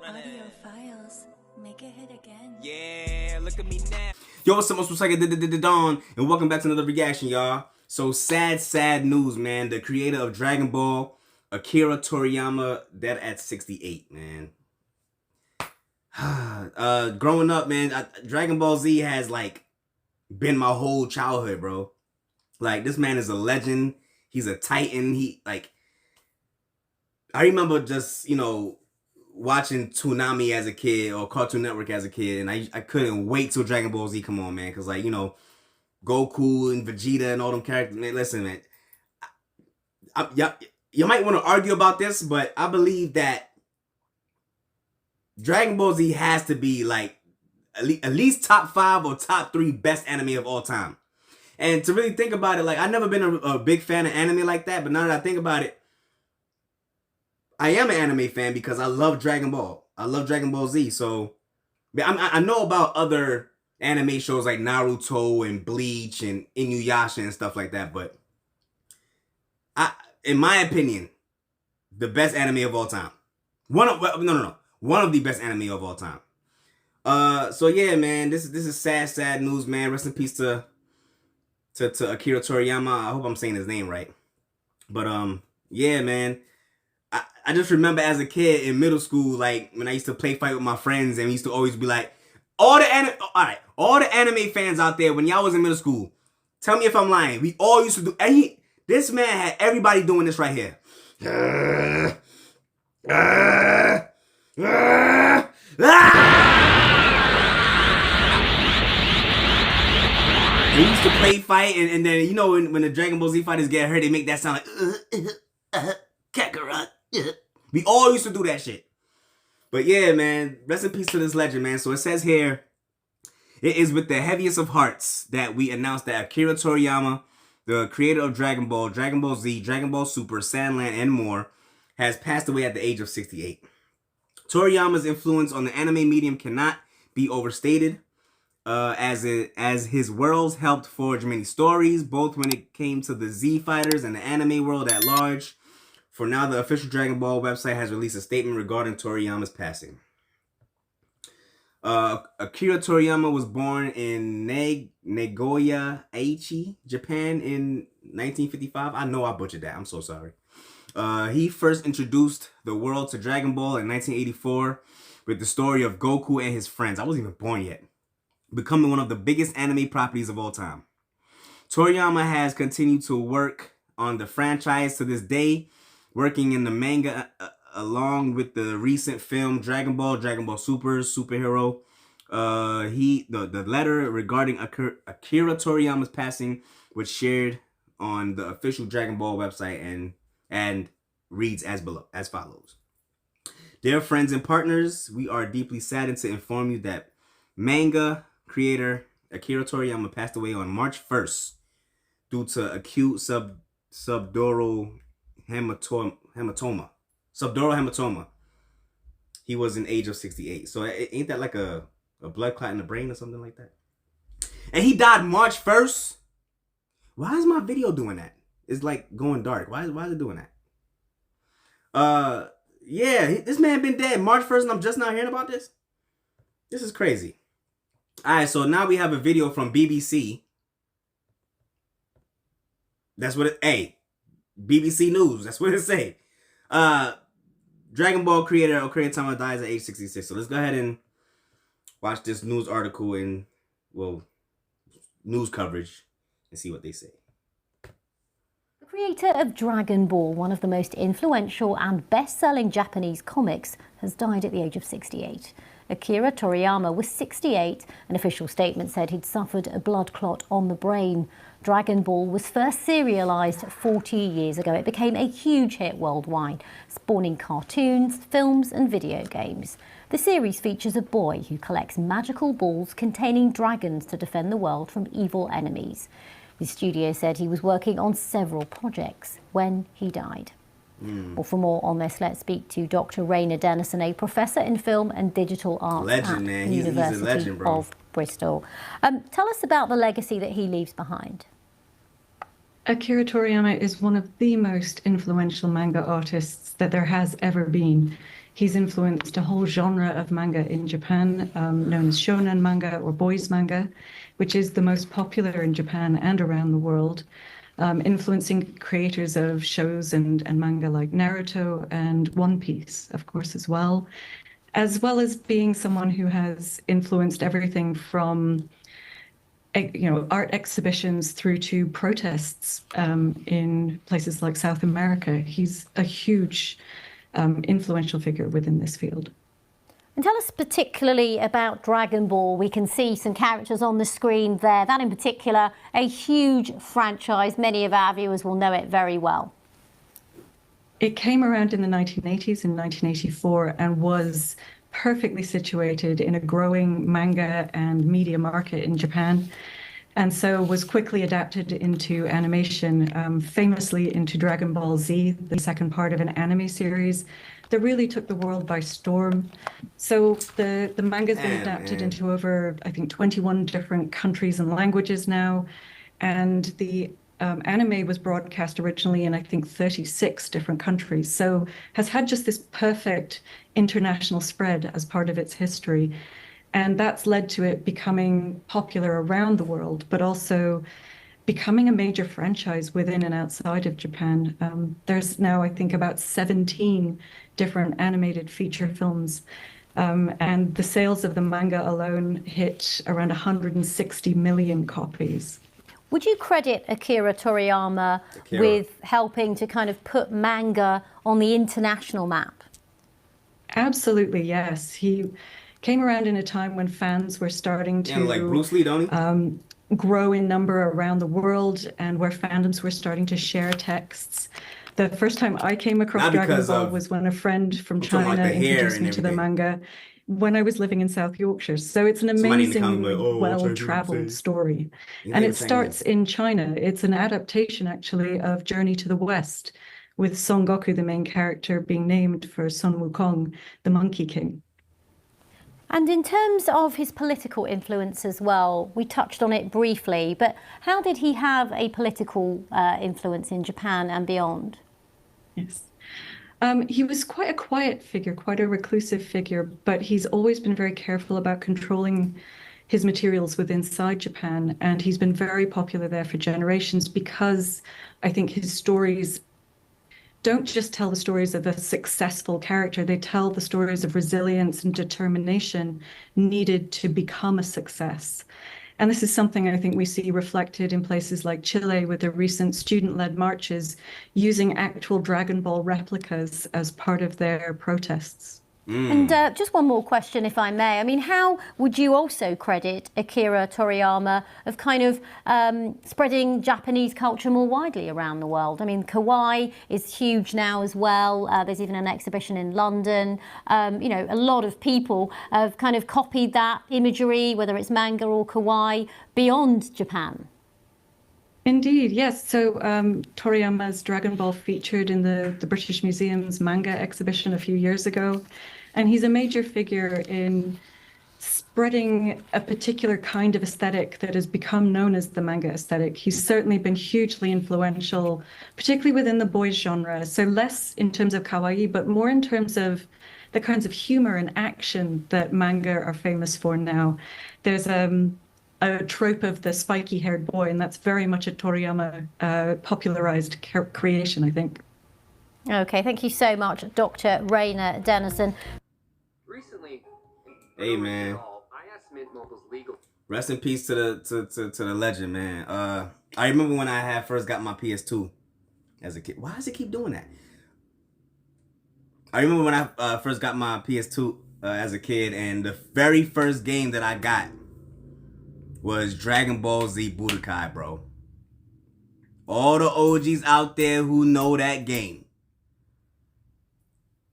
Audio files. Make it hit again. Yeah, look at me now. Yo, what's up, what's up, Dawn, and welcome back to another reaction, y'all. So sad news, man. The creator of Dragon Ball, Akira Toriyama, dead at 68, man. Growing up, man, Dragon Ball Z has like been my whole childhood, bro. Like, this man is a legend. He's a titan. I remember just, watching Toonami as a kid or Cartoon Network as a kid, and I couldn't wait till Dragon Ball Z come on, man, because Goku and Vegeta and all them characters, man, listen, man, you might want to argue about this, but I believe that Dragon Ball Z has to be like at least top 5 or top 3 best anime of all time. And to really think about it, like, I've never been a big fan of anime like that, but now that I think about it, I am an anime fan because I love Dragon Ball. I love Dragon Ball Z. So I know about other anime shows like Naruto and Bleach and Inuyasha and stuff like that. But in my opinion, the best anime of all time. One of the best anime of all time. So yeah, man, this is sad news, man. Rest in peace to Akira Toriyama. I hope I'm saying his name right. But yeah, man. I just remember as a kid in middle school, like, when I used to play fight with my friends, and we used to always be like, all the anime fans out there, when y'all was in middle school, tell me if I'm lying. We all used to do, this man had everybody doing this right here. They used to play fight, and then, when the Dragon Ball Z fighters get hurt, they make that sound like, Kakarot. We all used to do that shit. But yeah, man, rest in peace to this legend, man. So it says here, it is with the heaviest of hearts that we announce that Akira Toriyama, the creator of Dragon Ball, Dragon Ball Z, Dragon Ball Super, Sandland, and more, has passed away at the age of 68. Toriyama's influence on the anime medium cannot be overstated, as his worlds helped forge many stories, both when it came to the Z fighters and the anime world at large. For now, the official Dragon Ball website has released a statement regarding Toriyama's passing. Akira Toriyama was born in Nagoya, Aichi, Japan in 1955. I know I butchered that. I'm so sorry. He first introduced the world to Dragon Ball in 1984 with the story of Goku and his friends. I wasn't even born yet. Becoming one of the biggest anime properties of all time. Toriyama has continued to work on the franchise to this day, working in the manga along with the recent film Dragon Ball, Dragon Ball Super, Superhero. The letter regarding Akira Toriyama's passing was shared on the official Dragon Ball website and reads as follows. Dear friends and partners, we are deeply saddened to inform you that manga creator Akira Toriyama passed away on March 1st due to acute subdural hematoma. Subdural hematoma. He was in age of 68. So ain't that like a blood clot in the brain or something like that? And he died March 1st? Why is my video doing that? It's like going dark. Why is it doing that? Yeah, this man been dead March 1st and I'm just now hearing about this? This is crazy. Alright, so now we have a video from BBC. That's what BBC News. That's what it say. Dragon Ball creator Akira Toriyama dies at age 66. So let's go ahead and watch this news article and, news coverage and see what they say. The creator of Dragon Ball, one of the most influential and best-selling Japanese comics, has died at the age of 68. Akira Toriyama was 68. An official statement said he'd suffered a blood clot on the brain. Dragon Ball was first serialized 40 years ago. It became a huge hit worldwide, spawning cartoons, films and video games. The series features a boy who collects magical balls containing dragons to defend the world from evil enemies. The studio said he was working on several projects when he died. Well, for more on this, let's speak to Dr. Rainer Dennison, a professor in film and digital arts at the University of Bristol. Tell us about the legacy that he leaves behind. Akira Toriyama is one of the most influential manga artists that there has ever been. He's influenced a whole genre of manga in Japan, known as shonen manga or boys manga, which is the most popular in Japan and around the world, influencing creators of shows and manga like Naruto and One Piece, of course, as well as being someone who has influenced everything from art exhibitions through to protests in places like South America. He's a huge influential figure within this field. And tell us particularly about Dragon Ball. We can see some characters on the screen there. That in particular, a huge franchise. Many of our viewers will know it very well. It came around in the 1980s, in 1984, and was perfectly situated in a growing manga and media market in Japan, and so was quickly adapted into animation, famously into Dragon Ball Z, the second part of an anime series that really took the world by storm. So the manga's been adapted into over, I think, 21 different countries and languages now, and the anime was broadcast originally in, I think, 36 different countries, so has had just this perfect international spread as part of its history. And that's led to it becoming popular around the world, but also becoming a major franchise within and outside of Japan. There's now, I think, about 17 different animated feature films. And the sales of the manga alone hit around 160 million copies. Would you credit Akira Toriyama with helping to kind of put manga on the international map? Absolutely, yes. He came around in a time when fans were starting to like Bruce Lee, don't he? Grow in number around the world, and where fandoms were starting to share texts. The first time I came across Dragon Ball was when a friend from China introduced me to the manga when I was living in South Yorkshire. So it's an amazing, well-traveled story. And it starts in China. It's an adaptation, actually, of Journey to the West, with Son Goku, the main character, being named for Sun Wukong, the Monkey King. And in terms of his political influence as well, we touched on it briefly, but how did he have a political influence in Japan and beyond? Yes. He was quite a quiet figure, quite a reclusive figure, but he's always been very careful about controlling his materials within inside Japan. And he's been very popular there for generations because I think his stories don't just tell the stories of a successful character, they tell the stories of resilience and determination needed to become a success. And this is something I think we see reflected in places like Chile with the recent student-led marches using actual Dragon Ball replicas as part of their protests. And just one more question, if I may. I mean, how would you also credit Akira Toriyama of kind of spreading Japanese culture more widely around the world? I mean, kawaii is huge now as well. There's even an exhibition in London. You know, a lot of people have kind of copied that imagery, whether it's manga or kawaii, beyond Japan. Indeed, yes. So Toriyama's Dragon Ball featured in the British Museum's manga exhibition a few years ago. And he's a major figure in spreading a particular kind of aesthetic that has become known as the manga aesthetic. He's certainly been hugely influential, particularly within the boys genre. So less in terms of kawaii, but more in terms of the kinds of humor and action that manga are famous for now. There's a trope of the spiky-haired boy, and that's very much a Toriyama popularized creation, I think. Okay, thank you so much, Dr. Rainer Dennison. Recently, hey man, I asked Mint Mobile's legal. Rest in peace to the legend, man. I remember when I had first got my PS2 as a kid. Why does it keep doing that? I remember when I first got my PS2 as a kid, and the very first game that I got was Dragon Ball Z Budokai, bro. All the OGs out there who know that game.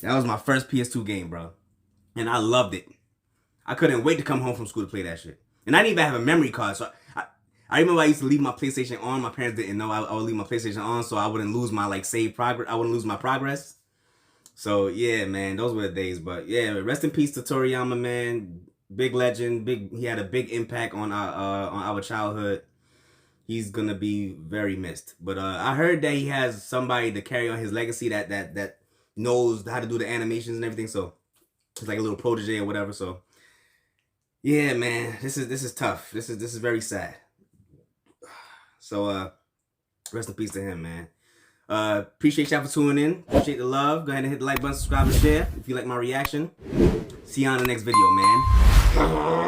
That was my first PS2 game, bro. And I loved it. I couldn't wait to come home from school to play that shit. And I didn't even have a memory card. So I remember I used to leave my PlayStation on. My parents didn't know I would leave my PlayStation on so I wouldn't lose my save progress. I wouldn't lose my progress. So yeah, man, those were the days. But yeah, rest in peace to Toriyama, man. Big legend. He had a big impact on our childhood. he's gonna be very missed. But I heard that he has somebody to carry on his legacy that knows how to do the animations and everything. So it's like a little protege or whatever. So yeah, man, this is tough. This is very sad. So rest in peace to him, man. Appreciate y'all for tuning in. Appreciate the love. Go ahead and hit the like button, subscribe, and share if you like my reaction. See you on the next video, man.